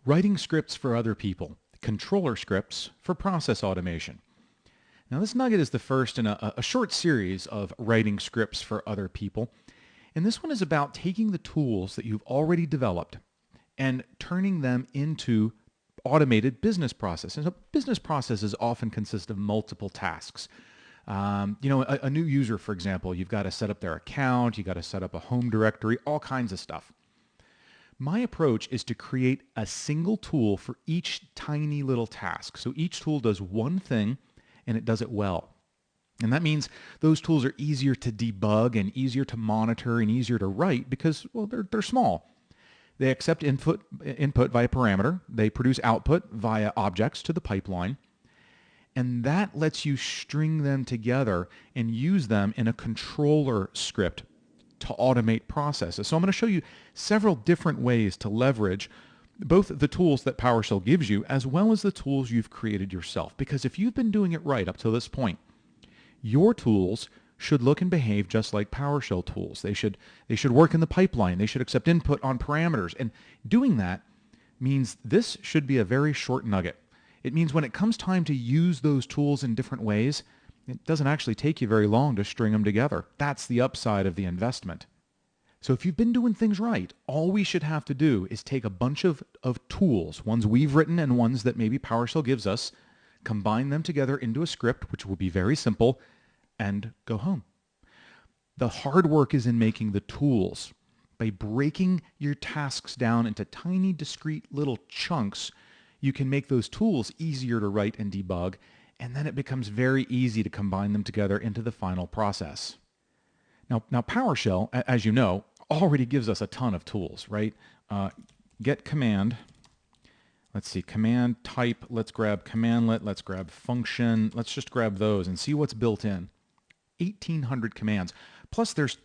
writing scripts for other people, controller scripts for process automation. Now, this nugget is the first in a short series of writing scripts for other people. And this one is about taking the tools that you've already developed and turning them into automated business processes. So business processes often consist of multiple tasks. A new user, for example, you've got to set up their account, you've got to set up a home directory, all kinds of stuff. My approach is to create a single tool for each tiny little task. So each tool does one thing and it does it well. And that means those tools are easier to debug and easier to monitor and easier to write because, well, they're small. They accept input via parameter. They produce output via objects to the pipeline. And that lets you string them together and use them in a controller script to automate processes. So I'm going to show you several different ways to leverage both the tools that PowerShell gives you as well as the tools you've created yourself. Because if you've been doing it right up to this point, your tools should look and behave just like PowerShell tools. They should work in the pipeline. They should accept input on parameters. And doing that means this should be a very short nugget. It means when it comes time to use those tools in different ways, it doesn't actually take you very long to string them together. That's the upside of the investment. So if you've been doing things right, all we should have to do is take a bunch of tools, ones we've written and ones that maybe PowerShell gives us, combine them together into a script, which will be very simple, and go home. The hard work is in making the tools. By breaking your tasks down into tiny, discrete little chunks, you can make those tools easier to write and debug, and then it becomes very easy to combine them together into the final process. Now PowerShell, as you know, already gives us a ton of tools, right? Get command. Let's see, command type. Let's grab commandlet. Let's grab function. Let's just grab those and see what's built in. 1,800 commands. Plus, there's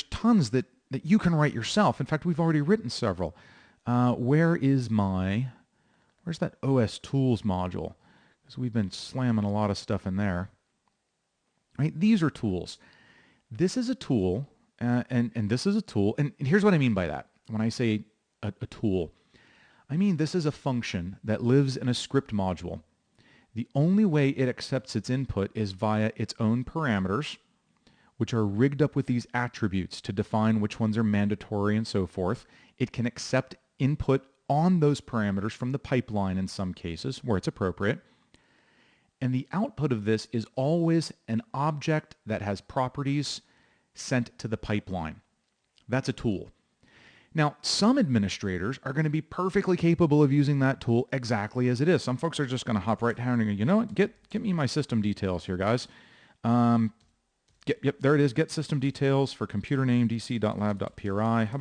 tons that you can write yourself. In fact, we've already written several. Where's that OS Tools module? Because we've been slamming a lot of stuff in there. Right? These are tools. This is a tool, and this is a tool. And here's what I mean by that. When I say a tool, I mean this is a function that lives in a script module. The only way it accepts its input is via its own parameters, which are rigged up with these attributes to define which ones are mandatory and so forth. It can accept input on those parameters from the pipeline in some cases where it's appropriate. And the output of this is always an object that has properties sent to the pipeline. That's a tool. Now, some administrators are going to be perfectly capable of using that tool exactly as it is. Some folks are just going to hop right down and go, you know what, get me my system details here, guys. Yep, there it is. Get system details for computer name dc.lab.pri. How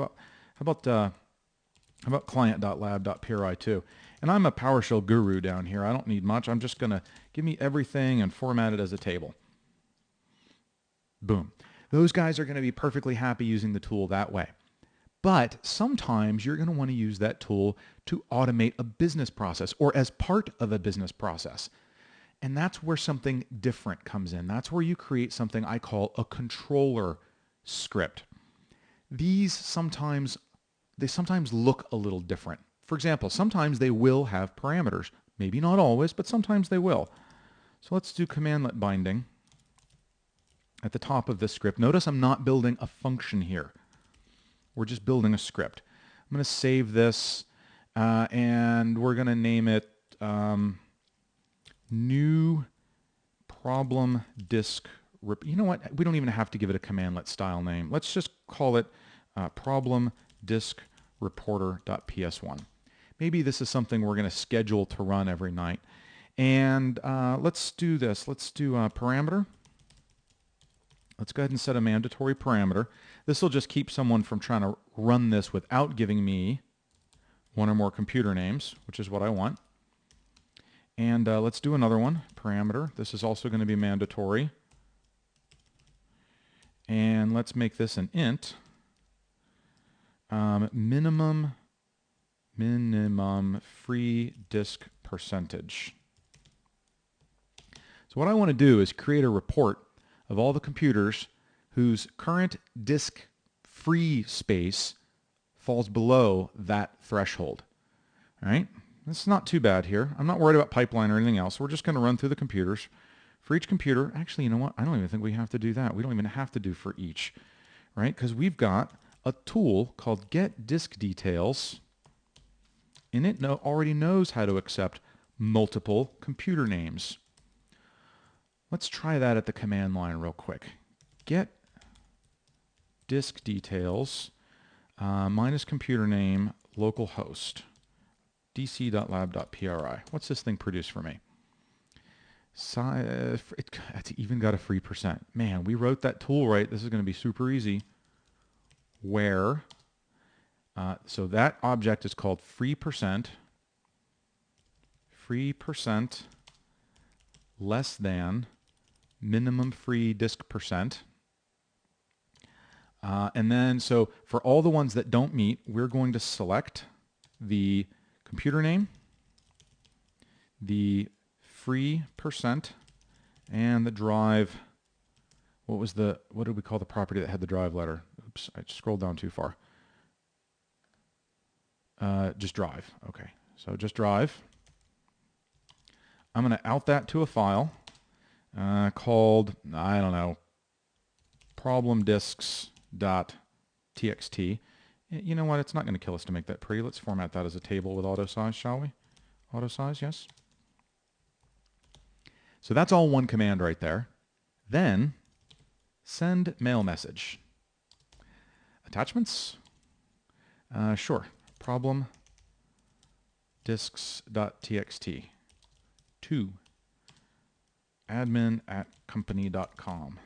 about client.lab.pri too? And I'm a PowerShell guru down here. I don't need much. I'm just going to give me everything and format it as a table. Boom. Those guys are going to be perfectly happy using the tool that way. But sometimes you're going to want to use that tool to automate a business process or as part of a business process. And that's where something different comes in. That's where you create something I call a controller script. These sometimes look a little different. For example, sometimes they will have parameters. Maybe not always, but sometimes they will. So let's do commandlet binding at the top of this script. Notice I'm not building a function here. We're just building a script. I'm going to save this, and we're going to name it new problem disk. You know what? We don't even have to give it a commandlet style name. Let's just call it problem disk reporter.ps1. Maybe this is something we're going to schedule to run every night. And let's do this. Let's do parameter. Let's go ahead and set a mandatory parameter. This will just keep someone from trying to run this without giving me one or more computer names, which is what I want. And let's do another one, parameter. This is also going to be mandatory. And let's make this an int. Minimum free disk percentage. So what I want to do is create a report of all the computers whose current disk free space falls below that threshold. All right? This is not too bad here. I'm not worried about pipeline or anything else. We're just going to run through the computers. For each computer, actually, you know what? I don't even think we have to do that. We don't even have to do for each, right? Because we've got a tool called Get Disk Details, and it already knows how to accept multiple computer names. Let's try that at the command line real quick. Get disk details minus computer name localhost dc.lab.pri. What's this thing produce for me? It's even got a free percent. Man, we wrote that tool right. This is going to be super easy. Where, so that object is called free percent less than minimum free disk percent. And then, so for all the ones that don't meet, we're going to select the computer name, the free percent, and the drive. What did we call the property that had the drive letter? Oops, I scrolled down too far. Just drive. Okay, so just drive. I'm going to out that to a file called, I don't know, problemdisks.txt. You know what? It's not going to kill us to make that pretty. Let's format that as a table with auto size, shall we? Auto size, yes. So that's all one command right there. Then send mail message. Attachments? Sure. Problem disks.txt to admin@company.com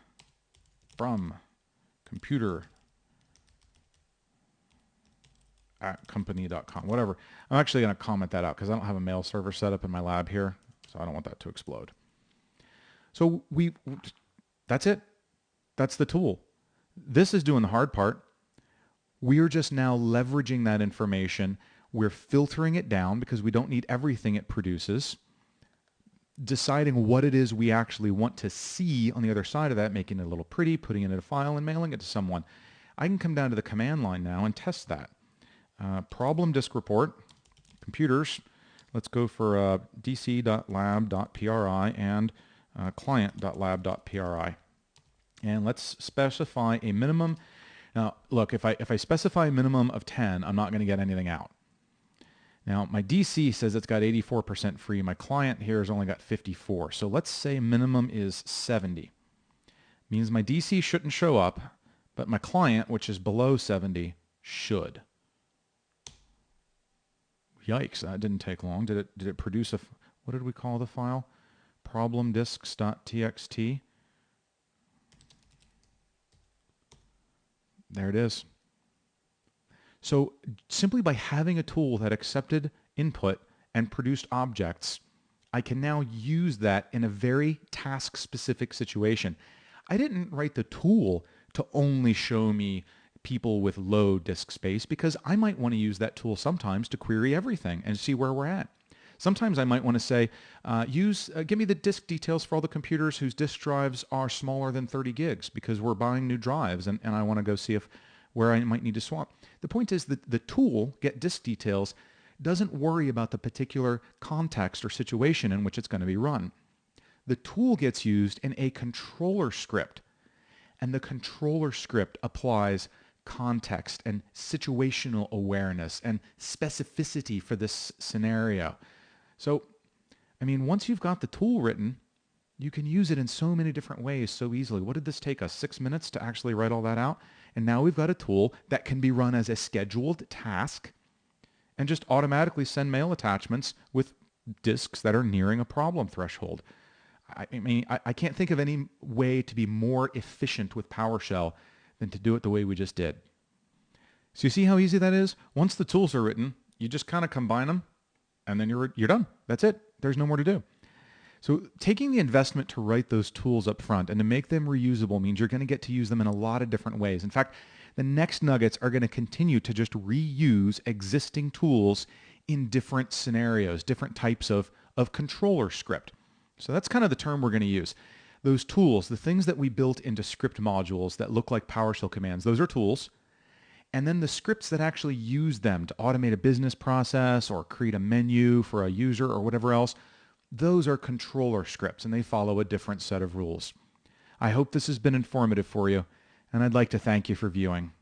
from computer@company.com. Whatever. I'm actually going to comment that out because I don't have a mail server set up in my lab here, so I don't want that to explode. So that's it. That's the tool. This is doing the hard part. We're just now leveraging that information. We're filtering it down because we don't need everything it produces, deciding what it is we actually want to see on the other side of that, making it a little pretty, putting it in a file, and mailing it to someone. I can come down to the command line now and test that. Problem disk report, computers. Let's go for dc.lab.pri and client.lab.pri. And let's specify a minimum. Now, look, if I specify a minimum of 10, I'm not going to get anything out. Now, my DC says it's got 84% free. My client here has only got 54. So let's say minimum is 70. Means my DC shouldn't show up, but my client, which is below 70, should. Yikes, that didn't take long. Did it produce what did we call the file? Problemdisks.txt. There it is. So simply by having a tool that accepted input and produced objects, I can now use that in a very task-specific situation. I didn't write the tool to only show me people with low disk space because I might want to use that tool sometimes to query everything and see where we're at. Sometimes I might want to say, give me the disk details for all the computers whose disk drives are smaller than 30 gigs because we're buying new drives and I want to go see where I might need to swap. The point is that the tool, Get Disk Details, doesn't worry about the particular context or situation in which it's going to be run. The tool gets used in a controller script, and the controller script applies context and situational awareness and specificity for this scenario. So, I mean, once you've got the tool written, you can use it in so many different ways so easily. What did this take us? 6 minutes to actually write all that out? And now we've got a tool that can be run as a scheduled task and just automatically send mail attachments with disks that are nearing a problem threshold. I mean, I can't think of any way to be more efficient with PowerShell than to do it the way we just did. So you see how easy that is? Once the tools are written, you just kind of combine them and then you're done. That's it. There's no more to do. So taking the investment to write those tools up front and to make them reusable means you're going to get to use them in a lot of different ways. In fact, the next nuggets are going to continue to just reuse existing tools in different scenarios, different types of controller script. So that's kind of the term we're going to use. Those tools, the things that we built into script modules that look like PowerShell commands, those are tools. And then the scripts that actually use them to automate a business process or create a menu for a user or whatever else, those are controller scripts and they follow a different set of rules. I hope this has been informative for you, and I'd like to thank you for viewing.